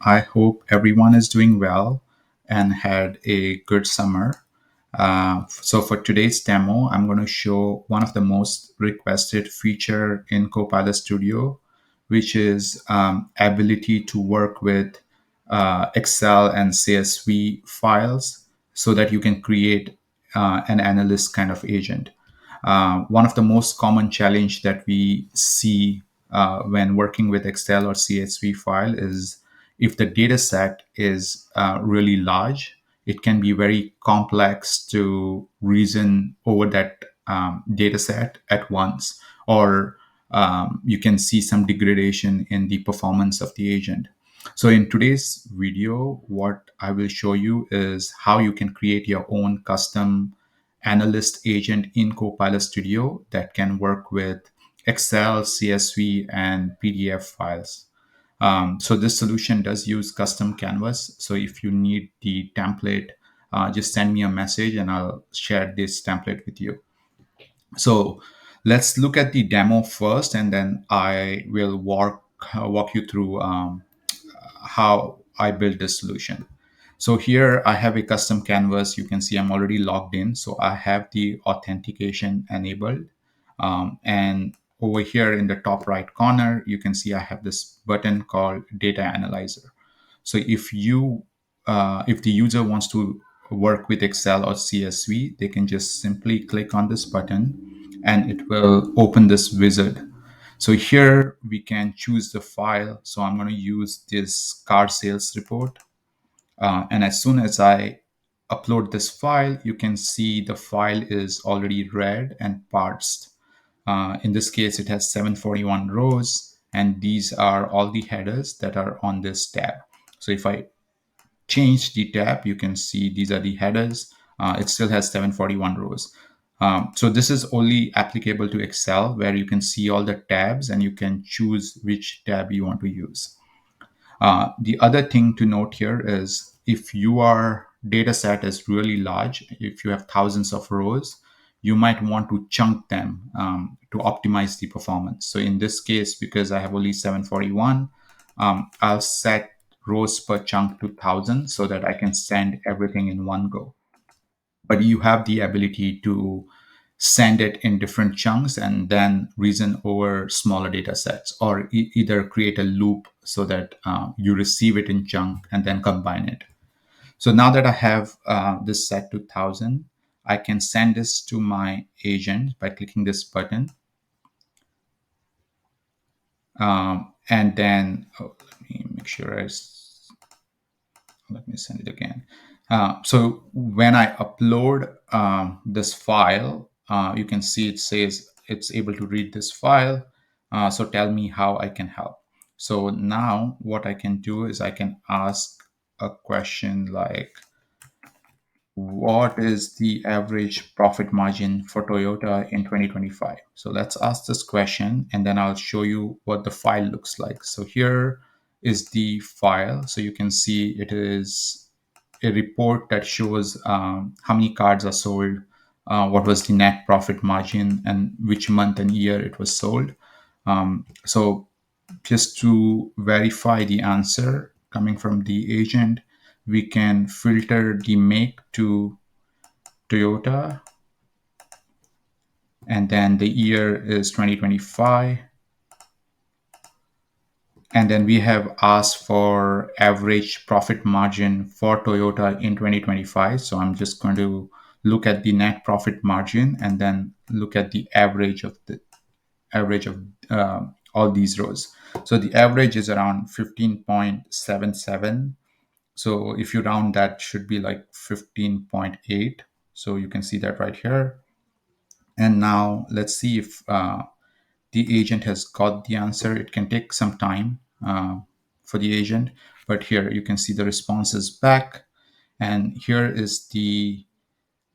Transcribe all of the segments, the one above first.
I hope everyone is doing well and had a good summer. So for today's demo, I'm going to show one of the most requested feature in Copilot Studio, which is ability to work with Excel and CSV files so that you can create an analyst kind of agent. One of the most common challenge that we see when working with Excel or CSV file is if the data set is really large, it can be very complex to reason over that data set at once, or you can see some degradation in the performance of the agent. So in today's video, what I will show you is how you can create your own custom analyst agent in Copilot Studio that can work with Excel, CSV, and PDF files. So this solution does use custom canvas. So if you need the template, just send me a message and I'll share this template with you. So let's look at the demo first, and then I will walk you through how I built this solution. So here I have a custom canvas. You can see I'm already logged in. So I have the authentication enabled. And over here in the top right corner, you can see I have this button called Data Analyzer. So if the user wants to work with Excel or CSV, they can just simply click on this button and it will open this wizard. So here we can choose the file. So I'm going to use this car sales report. And as soon as I upload this file, you can see the file is already read and parsed. In this case, it has 741 rows, and these are all the headers that are on this tab. So if I change the tab, you can see these are the headers. It still has 741 rows. So this is only applicable to Excel, where you can see all the tabs and you can choose which tab you want to use. The other thing to note here is if your data set is really large, if you have thousands of rows, you might want to chunk them to optimize the performance. So in this case, because I have only 741, I'll set rows per chunk to 1000 so that I can send everything in one go. But you have the ability to send it in different chunks and then reason over smaller data sets, or either create a loop so that you receive it in chunk and then combine it. So now that I have this set to 1000, I can send this to my agent by clicking this button. And then let me make sure let me send it again. So when I upload this file, you can see it says it's able to read this file. So tell me how I can help. So now what I can do is I can ask a question like, what is the average profit margin for Toyota in 2025? So let's ask this question, and then I'll show you what the file looks like. So here is the file. So you can see it is a report that shows how many cards are sold, what was the net profit margin, and which month and year it was sold. So just to verify the answer coming from the agent, we can filter the make to Toyota, and then the year is 2025. And then we have asked for average profit margin for Toyota in 2025. So I'm just going to look at the net profit margin and then look at the average of all these rows. So the average is around 15.77. So if you round, that should be like 15.8. So you can see that right here. And now let's see if the agent has got the answer. It can take some time for the agent, but here you can see the response is back. And here is the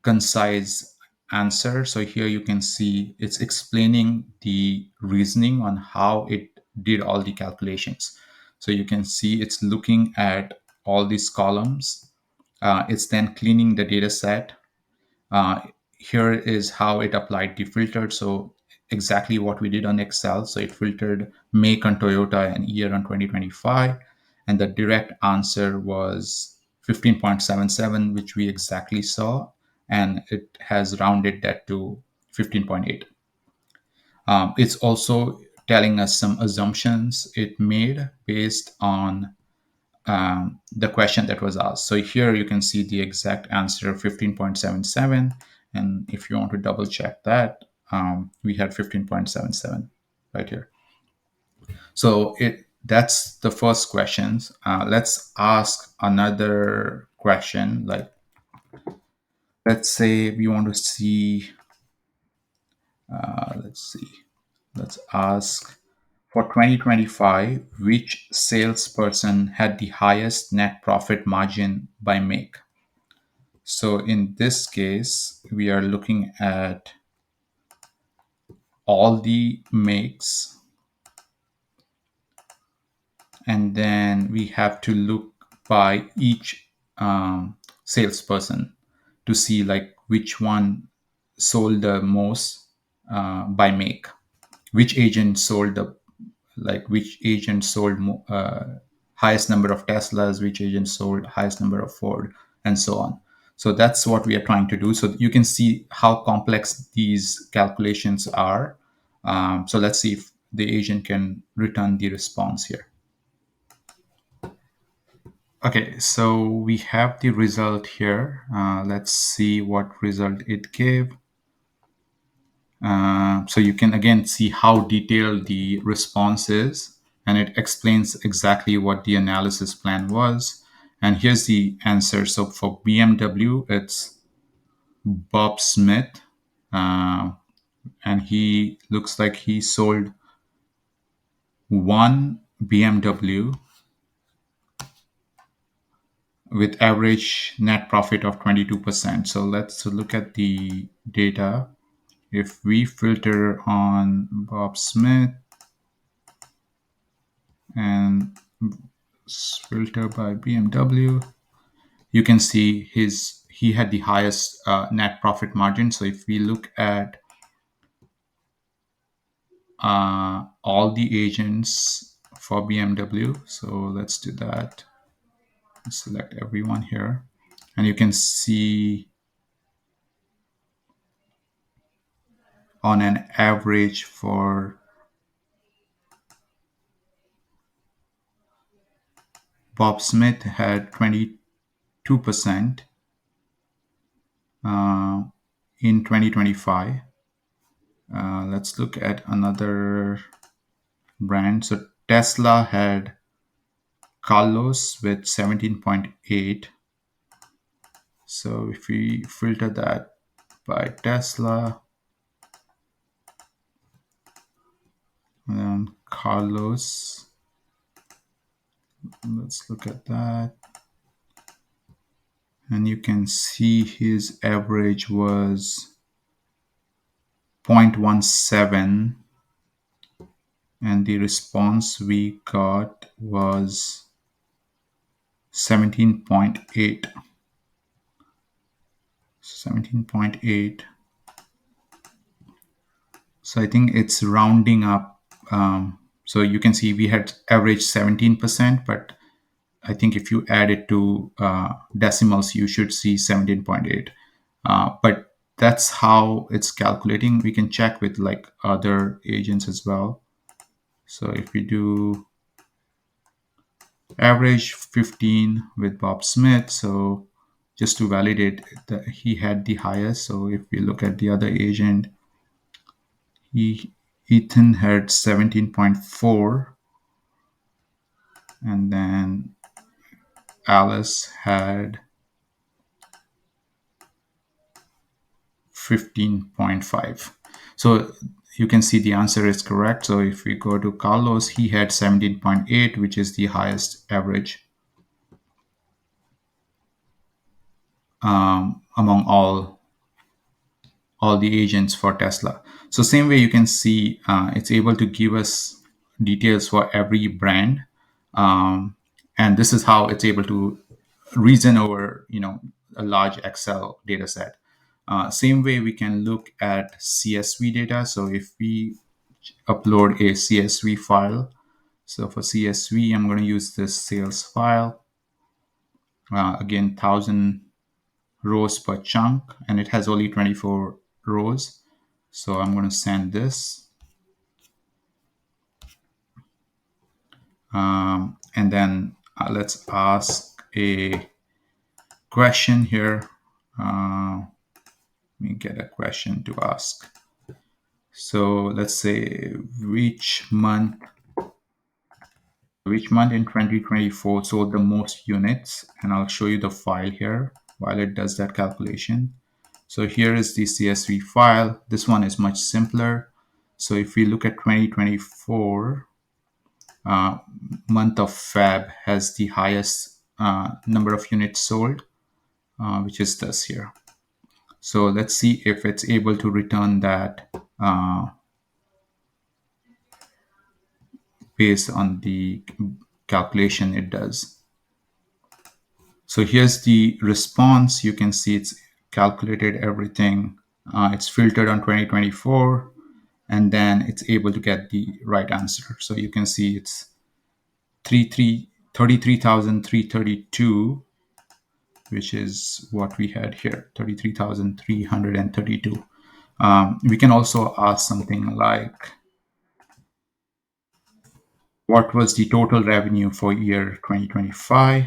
concise answer. So here you can see it's explaining the reasoning on how it did all the calculations. So you can see it's looking at all these columns. It's then cleaning the data set. Here is how it applied the filter. So exactly what we did on Excel. So it filtered make on Toyota and year on 2025. and the direct answer was 15.77, which we exactly saw, and it has rounded that to 15.8. It's also telling us some assumptions it made based on the question that was asked. So here you can see the exact answer, 15.77. And if you want to double check that, we had 15.77 right here. So that's the first question. Let's ask another question. Like, let's say we want to see, let's ask for 2025, which salesperson had the highest net profit margin by make? So in this case, we are looking at all the makes, and then we have to look by each salesperson to see like which one sold the most by make, which agent sold the which agent sold highest number of Teslas, which agent sold highest number of Ford, and so on. So that's what we are trying to do. So you can see how complex these calculations are. So let's see if the agent can return the response here. Okay, so we have the result here. Let's see what result it gave. So you can again see how detailed the response is, and it explains exactly what the analysis plan was. And here's the answer. So for BMW, it's Bob Smith, uh, and he looks like he sold one BMW with average net profit of 22%. So let's look at the data. If we filter on Bob Smith and filter by BMW, you can see he had the highest net profit margin. So if we look at all the agents for BMW, so let's do that. Select everyone here, and you can see on an average for Bob Smith had 22% in 2025. Let's look at another brand. So Tesla had Carlos with 17.8. So if we filter that by Tesla, and Carlos, let's look at that. And you can see his average was 0.17, and the response we got was 17.8. 17.8. So I think it's rounding up. So you can see we had average 17%, but I think if you add it to decimals, you should see 17.8. But that's how it's calculating. We can check with like other agents as well. So if we do average 15 with Bob Smith, so just to validate that he had the highest. So if we look at the other agent, Ethan had 17.4, and then Alice had 15.5. So you can see the answer is correct. So if we go to Carlos, he had 17.8, which is the highest average among all the agents for Tesla. So same way you can see it's able to give us details for every brand. And this is how it's able to reason over, a large Excel data set. Same way we can look at CSV data. So if we upload a CSV file So for CSV, I'm going to use this sales file. Again, 1,000 rows per chunk, and it has only 24 rows. So I'm going to send this. And then let's ask a question here. Let me get a question to ask. So let's say which month in 2024 sold the most units, and I'll show you the file here while it does that calculation. So here is the CSV file. This one is much simpler. So if we look at 2024, month of Feb has the highest number of units sold, which is this here. So let's see if it's able to return that based on the calculation it does. So here's the response. You can see it's calculated everything. It's filtered on 2024, and then it's able to get the right answer. So you can see it's 33,332, which is what we had here, 33,332. We can also ask something like, what was the total revenue for year 2025?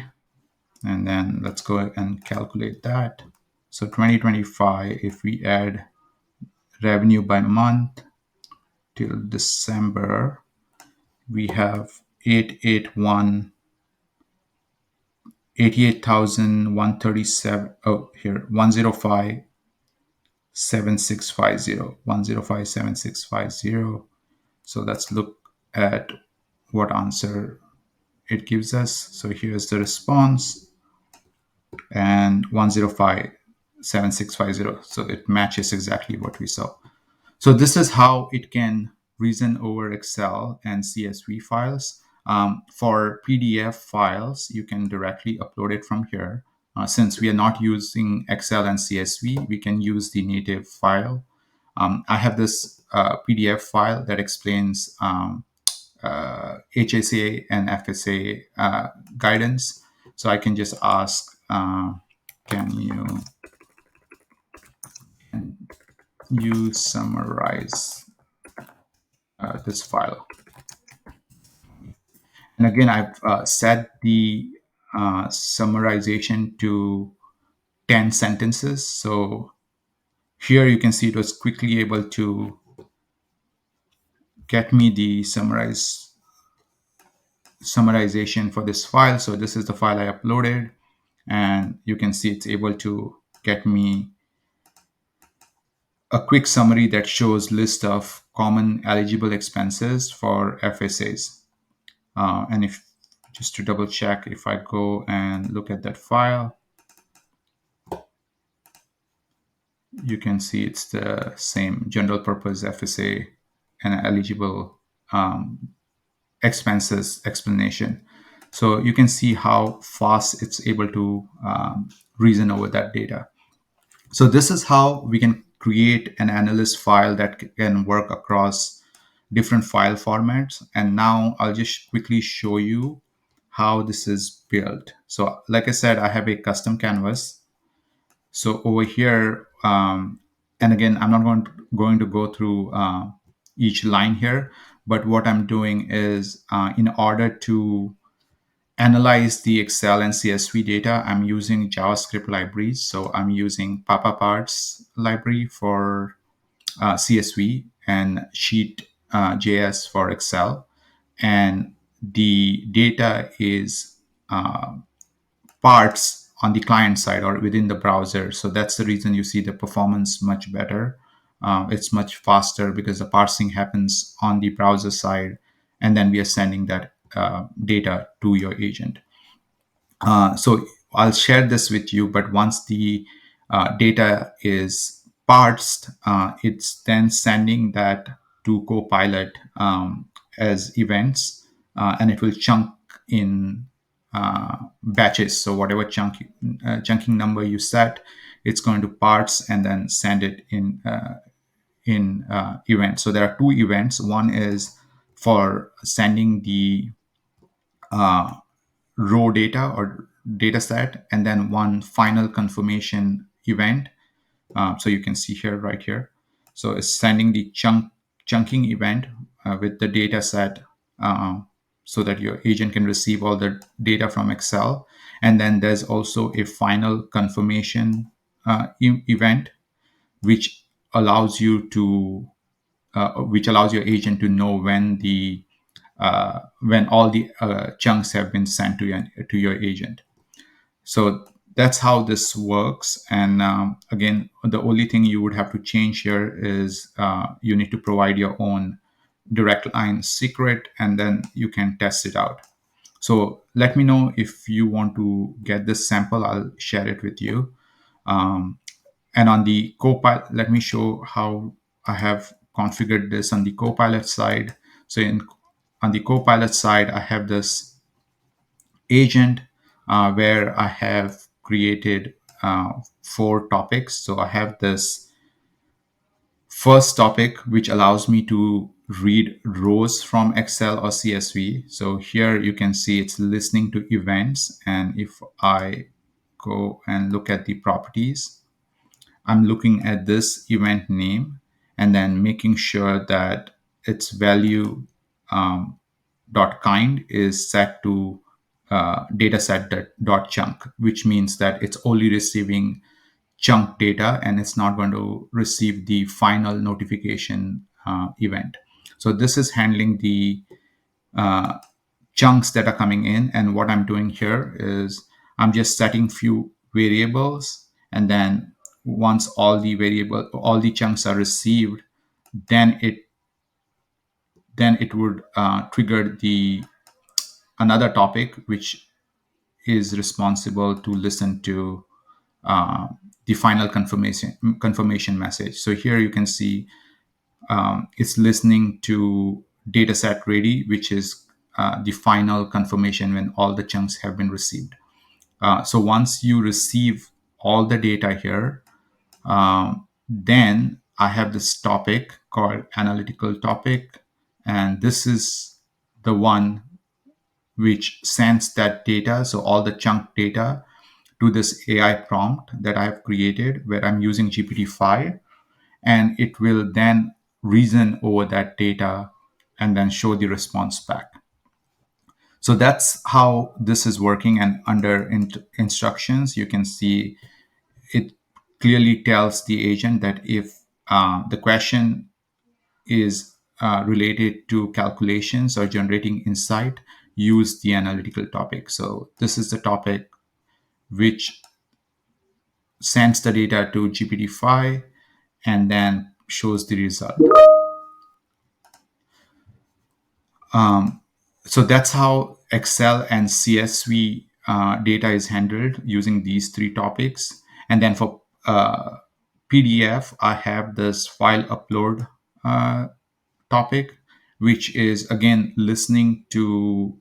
And then let's go and calculate that. So 2025, if we add revenue by month till December, we have 88,137. Oh, here, 105,7650. 105,7650. So let's look at what answer it gives us. So here's the response, and 105,7650. So it matches exactly what we saw. So this is how it can reason over Excel and CSV files. For PDF files, you can directly upload it from here. Since we are not using Excel and CSV, we can use the native file. I have this PDF file that explains HSA and FSA guidance. So I can just ask, can you summarize this file? And again, I've set the summarization to 10 sentences. So here you can see it was quickly able to get me the summarization for this file. So this is the file I uploaded, and you can see it's able to get me a quick summary that shows list of common eligible expenses for FSAs. And if just to double check, if I go and look at that file, you can see it's the same general purpose FSA and eligible expenses explanation. So you can see how fast it's able to reason over that data. So this is how we can create an analyst file that can work across different file formats. And now I'll just quickly show you how this is built. So like I said, I have a custom canvas. So over here, and again, I'm not going to go through each line here, but what I'm doing is in order to analyze the Excel and CSV data, I'm using JavaScript libraries. So I'm using Papa Parts library for CSV and Sheet JS for Excel. And the data is parts on the client side or within the browser. So that's the reason you see the performance much better. It's much faster because the parsing happens on the browser side, and then we are sending that data to your agent. So I'll share this with you, but once the data is parsed, it's then sending that to Copilot as events, and it will chunk in batches. So whatever chunking number you set, it's going to parse and then send it in events. So there are two events. One is for sending the raw data or data set, and then one final confirmation event. So you can see here, right here. So it's sending the chunking event with the data set, so that your agent can receive all the data from Excel. And then there's also a final confirmation event, which allows you to which allows your agent to know when all the chunks have been sent to your agent. So that's how this works. And again, the only thing you would have to change here is you need to provide your own direct line secret, and then you can test it out. So let me know if you want to get this sample. I'll share it with you. And on the Copilot, let me show how I have configured this on the Copilot side. So on the Copilot side, I have this agent where I have created 4 topics. So I have this first topic, which allows me to read rows from Excel or CSV. So here you can see it's listening to events. And if I go and look at the properties, I'm looking at this event name and then making sure that its value dot kind is set to dataset.chunk, which means that it's only receiving chunk data and it's not going to receive the final notification event. So this is handling the chunks that are coming in. And what I'm doing here is I'm just setting few variables, and then once all the chunks are received, then it would trigger the another topic, which is responsible to listen to uh, the final confirmation message. So here you can see it's listening to dataset ready, which is the final confirmation when all the chunks have been received. So once you receive all the data here, then I have this topic called analytical topic, and this is the one which sends that data, so all the chunk data, to this AI prompt that I have created, where I'm using GPT-5, and it will then reason over that data and then show the response back. So that's how this is working. And under instructions, you can see it clearly tells the agent that if the question is related to calculations or generating insight, use the analytical topic. So this is the topic which sends the data to GPT-5 and then shows the result. So that's how Excel and CSV data is handled using these 3 topics. And then for PDF, I have this file upload topic, which is again listening to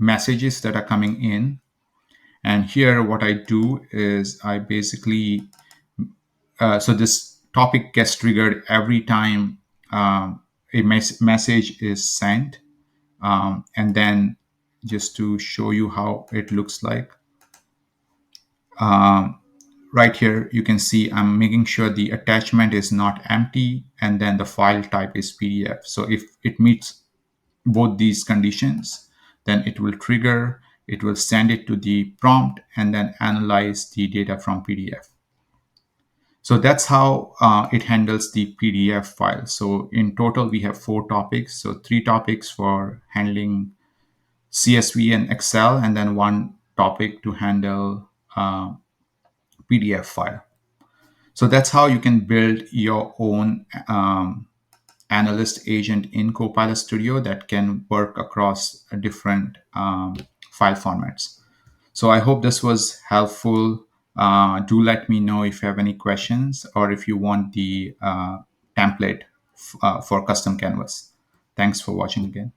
messages that are coming in. And here, what I do is I basically, so this topic gets triggered every time a message is sent. And then just to show you how it looks like, right here, you can see I'm making sure the attachment is not empty, and then the file type is PDF. So if it meets both these conditions, then it will trigger, it will send it to the prompt and then analyze the data from PDF. So that's how it handles the PDF file. So in total, we have 4 topics. So 3 topics for handling CSV and Excel, and then 1 topic to handle PDF file. So that's how you can build your own analyst agent in Copilot Studio that can work across different file formats. So I hope this was helpful. Do let me know if you have any questions or if you want the template for custom canvas. Thanks for watching again.